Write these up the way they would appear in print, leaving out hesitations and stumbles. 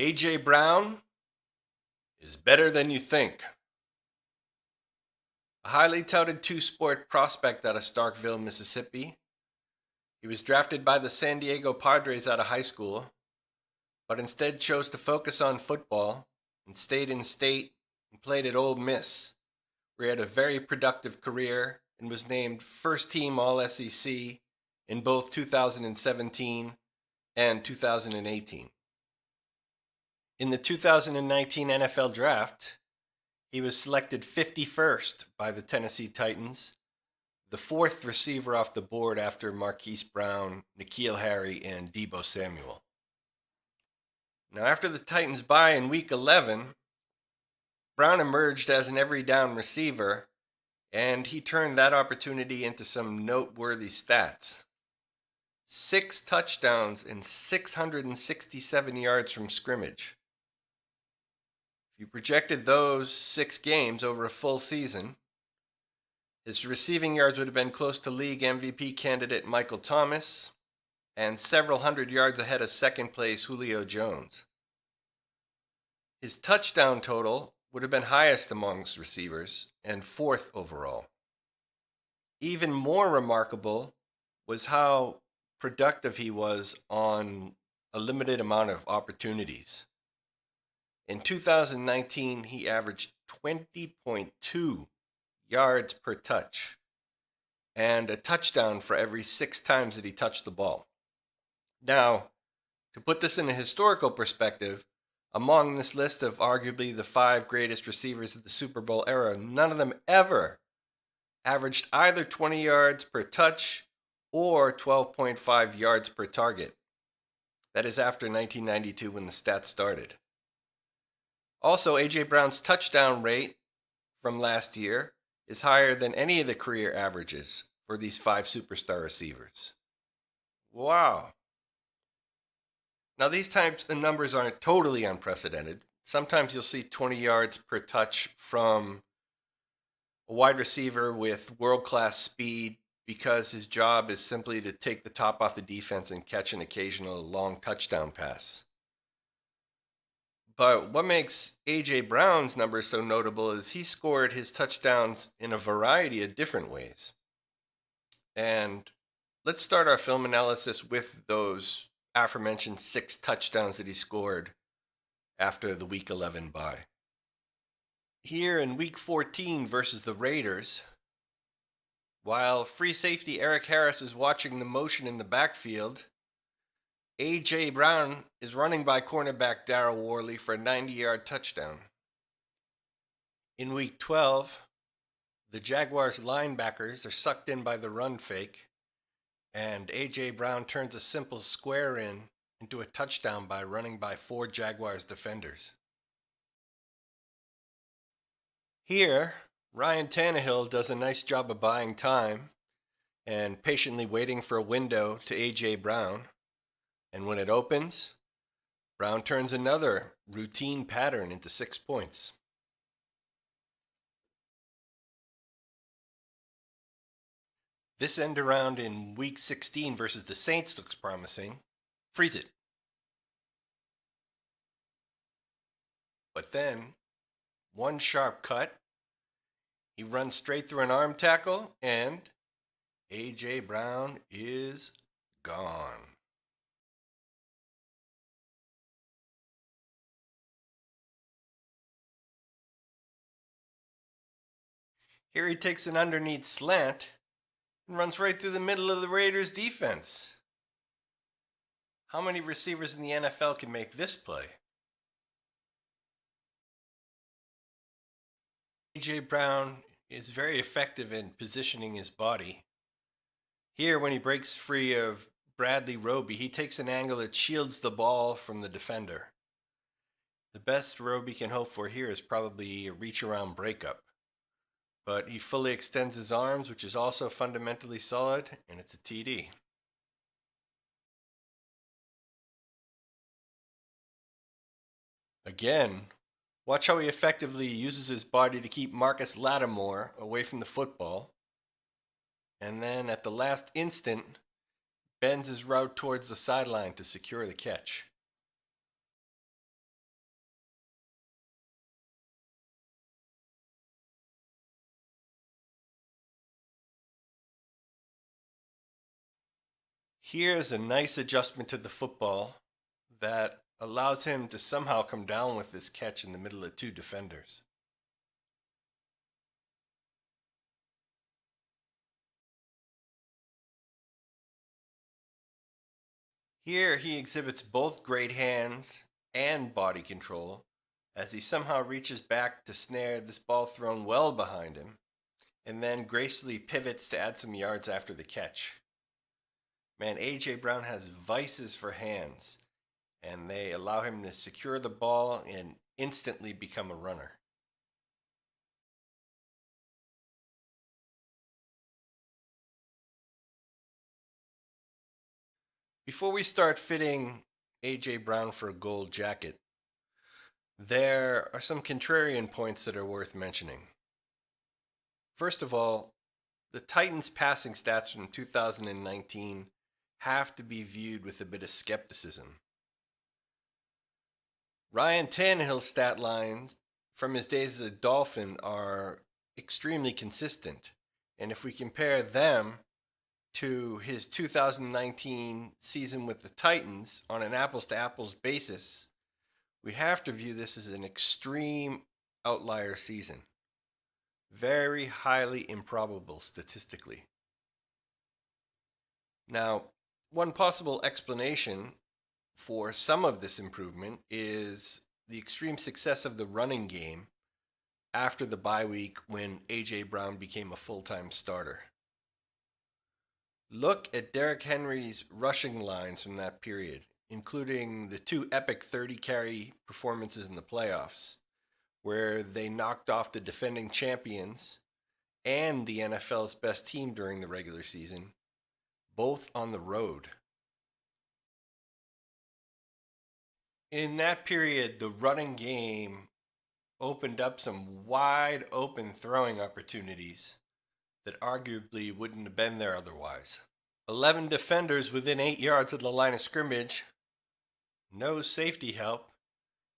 A.J. Brown is better than you think. A highly touted two-sport prospect out of Starkville, Mississippi. He was drafted by the San Diego Padres out of high school, but instead chose to focus on football and stayed in state and played at Ole Miss, where he had a very productive career and was named first team All SEC in both 2017 and 2018. In the 2019 NFL Draft, he was selected 51st by the Tennessee Titans, the fourth receiver off the board after Marquise Brown, N'Keal Harry, and Deebo Samuel. Now, after the Titans' bye in Week 11, Brown emerged as an every down receiver, and he turned that opportunity into some noteworthy stats. 6 touchdowns and 667 yards from scrimmage. If you projected those 6 games over a full season, his receiving yards would have been close to league MVP candidate Michael Thomas and several hundred yards ahead of second place Julio Jones. His touchdown total would have been highest amongst receivers and 4th overall. Even more remarkable was how productive he was on a limited amount of opportunities. In 2019, he averaged 20.2 yards per touch and a touchdown for every 6 times that he touched the ball. Now, to put this in a historical perspective, among this list of arguably the 5 greatest receivers of the Super Bowl era, none of them ever averaged either 20 yards per touch or 12.5 yards per target. That is after 1992 when the stats started. Also, A.J. Brown's touchdown rate from last year is higher than any of the career averages for these 5 superstar receivers. Wow. Now, these types of numbers aren't totally unprecedented. Sometimes you'll see 20 yards per touch from a wide receiver with world-class speed because his job is simply to take the top off the defense and catch an occasional long touchdown pass. But what makes A.J. Brown's numbers so notable is he scored his touchdowns in a variety of different ways. And let's start our film analysis with those aforementioned 6 touchdowns that he scored after the Week 11 bye. Here in Week 14 versus the Raiders, while free safety Eric Harris is watching the motion in the backfield, A.J. Brown is running by cornerback Darryl Worley for a 90-yard touchdown. In Week 12, the Jaguars linebackers are sucked in by the run fake, and A.J. Brown turns a simple square in into a touchdown by running by 4 Jaguars defenders. Here, Ryan Tannehill does a nice job of buying time and patiently waiting for a window to A.J. Brown. And when it opens, Brown turns another routine pattern into 6 points. This end around in Week 16 versus the Saints looks promising. Freeze it. But then, one sharp cut, he runs straight through an arm tackle, and A.J. Brown is gone. Here he takes an underneath slant and runs right through the middle of the Raiders' defense. How many receivers in the NFL can make this play? A.J. Brown is very effective in positioning his body. Here, when he breaks free of Bradley Roby, he takes an angle that shields the ball from the defender. The best Roby can hope for here is probably a reach-around breakup. But he fully extends his arms, which is also fundamentally solid, and it's a TD. Again, watch how he effectively uses his body to keep Marcus Lattimore away from the football. And then at the last instant, bends his route towards the sideline to secure the catch. Here's a nice adjustment to the football that allows him to somehow come down with this catch in the middle of two defenders. Here he exhibits both great hands and body control as he somehow reaches back to snare this ball thrown well behind him and then gracefully pivots to add some yards after the catch. Man, A.J. Brown has vices for hands, and they allow him to secure the ball and instantly become a runner. Before we start fitting A.J. Brown for a gold jacket, there are some contrarian points that are worth mentioning. First of all, the Titans' passing stats from 2019 have to be viewed with a bit of skepticism. Ryan Tannehill's stat lines from his days as a Dolphin are extremely consistent. And if we compare them to his 2019 season with the Titans on an apples to apples basis, we have to view this as an extreme outlier season. Very highly improbable statistically. Now, one possible explanation for some of this improvement is the extreme success of the running game after the bye week when A.J. Brown became a full-time starter. Look at Derrick Henry's rushing lines from that period, including the two epic 30-carry performances in the playoffs, where they knocked off the defending champions and the NFL's best team during the regular season, both on the road. In that period, the running game opened up some wide open throwing opportunities that arguably wouldn't have been there otherwise. 11 defenders within 8 yards of the line of scrimmage, no safety help,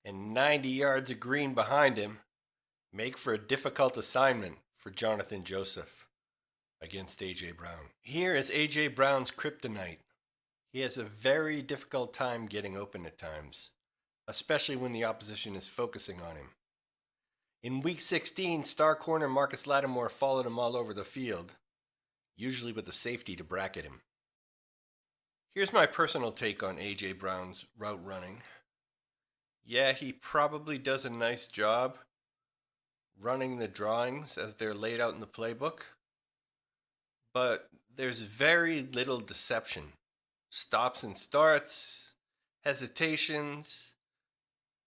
and 90 yards of green behind him make for a difficult assignment for Jonathan Joseph against A.J. Brown. Here is A.J. Brown's kryptonite. He has a very difficult time getting open at times, especially when the opposition is focusing on him. In Week 16, star corner Marcus Lattimore followed him all over the field, usually with a safety to bracket him. Here's my personal take on A.J. Brown's route running. Yeah, he probably does a nice job running the drawings as they're laid out in the playbook, but there's very little deception. Stops and starts, hesitations,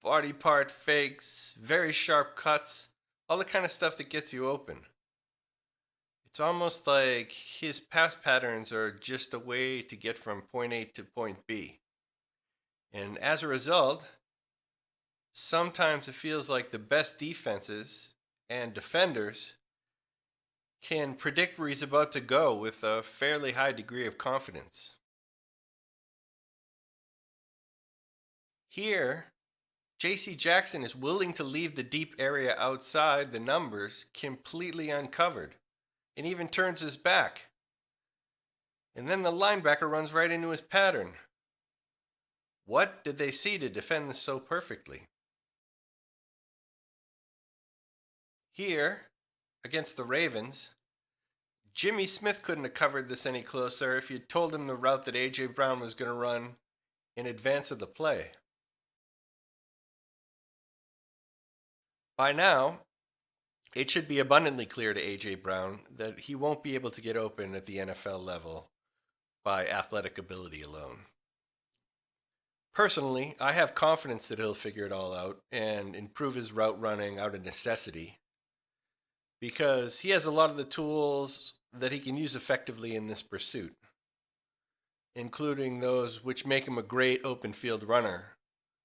body part fakes, very sharp cuts, all the kind of stuff that gets you open. It's almost like his pass patterns are just a way to get from point A to point B. And as a result, sometimes it feels like the best defenses and defenders can predict where he's about to go with a fairly high degree of confidence. Here, J.C. Jackson is willing to leave the deep area outside the numbers completely uncovered and even turns his back. And then the linebacker runs right into his pattern. What did they see to defend this so perfectly? Here, against the Ravens, Jimmy Smith couldn't have covered this any closer if you'd told him the route that A.J. Brown was going to run in advance of the play. By now, it should be abundantly clear to A.J. Brown that he won't be able to get open at the NFL level by athletic ability alone. Personally, I have confidence that he'll figure it all out and improve his route running out of necessity because he has a lot of the tools that he can use effectively in this pursuit, including those which make him a great open field runner.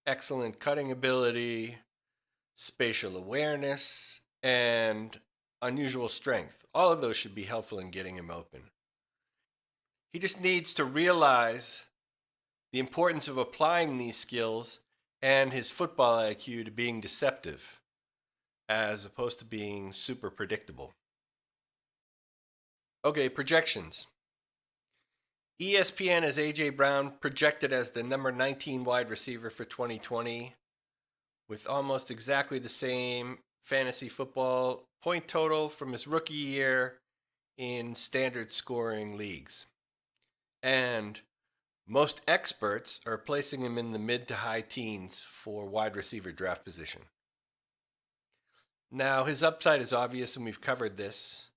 Excellent cutting ability, spatial awareness, and unusual strength. All of those should be helpful in getting him open. He just needs to realize the importance of applying these skills and his football IQ to being deceptive, as opposed to being super predictable. Okay, projections. ESPN has A.J. Brown projected as the number 19 wide receiver for 2020 with almost exactly the same fantasy football point total from his rookie year in standard scoring leagues. And most experts are placing him in the mid to high teens for wide receiver draft position. Now, his upside is obvious, and we've covered this.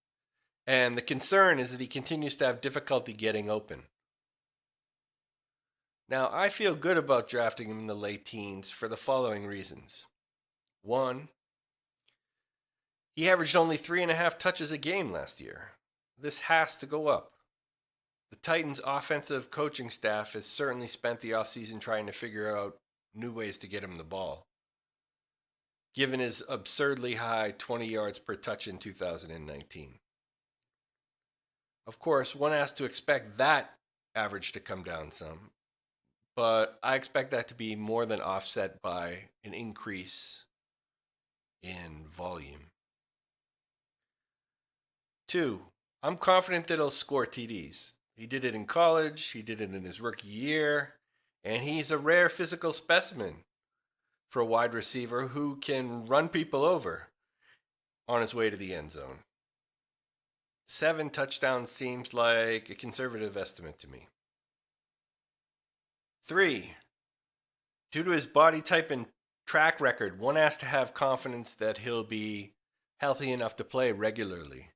And the concern is that he continues to have difficulty getting open. Now, I feel good about drafting him in the late teens for the following reasons. One, he averaged only 3.5 touches a game last year. This has to go up. The Titans' offensive coaching staff has certainly spent the offseason trying to figure out new ways to get him the ball, given his absurdly high 20 yards per touch in 2019. Of course, one has to expect that average to come down some, but I expect that to be more than offset by an increase in volume. 2, I'm confident that he'll score TDs. He did it in college, he did it in his rookie year, and he's a rare physical specimen for a wide receiver who can run people over on his way to the end zone. 7 touchdowns seems like a conservative estimate to me. 3, due to his body type and track record, one has to have confidence that he'll be healthy enough to play regularly.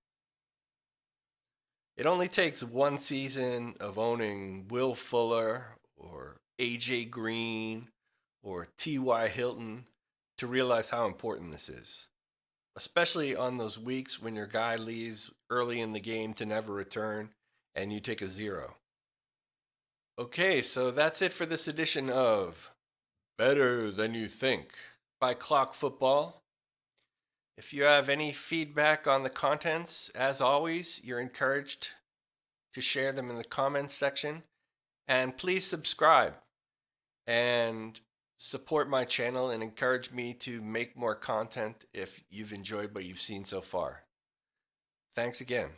It only takes one season of owning Will Fuller or A.J. Green or T.Y. Hilton to realize how important this is, especially on those weeks when your guy leaves early in the game to never return and you take a 0. Okay, so that's it for this edition of Better Than You Think by Clock Football. If you have any feedback on the contents, as always, you're encouraged to share them in the comments section. And please subscribe and support my channel and encourage me to make more content if you've enjoyed what you've seen so far. Thanks again.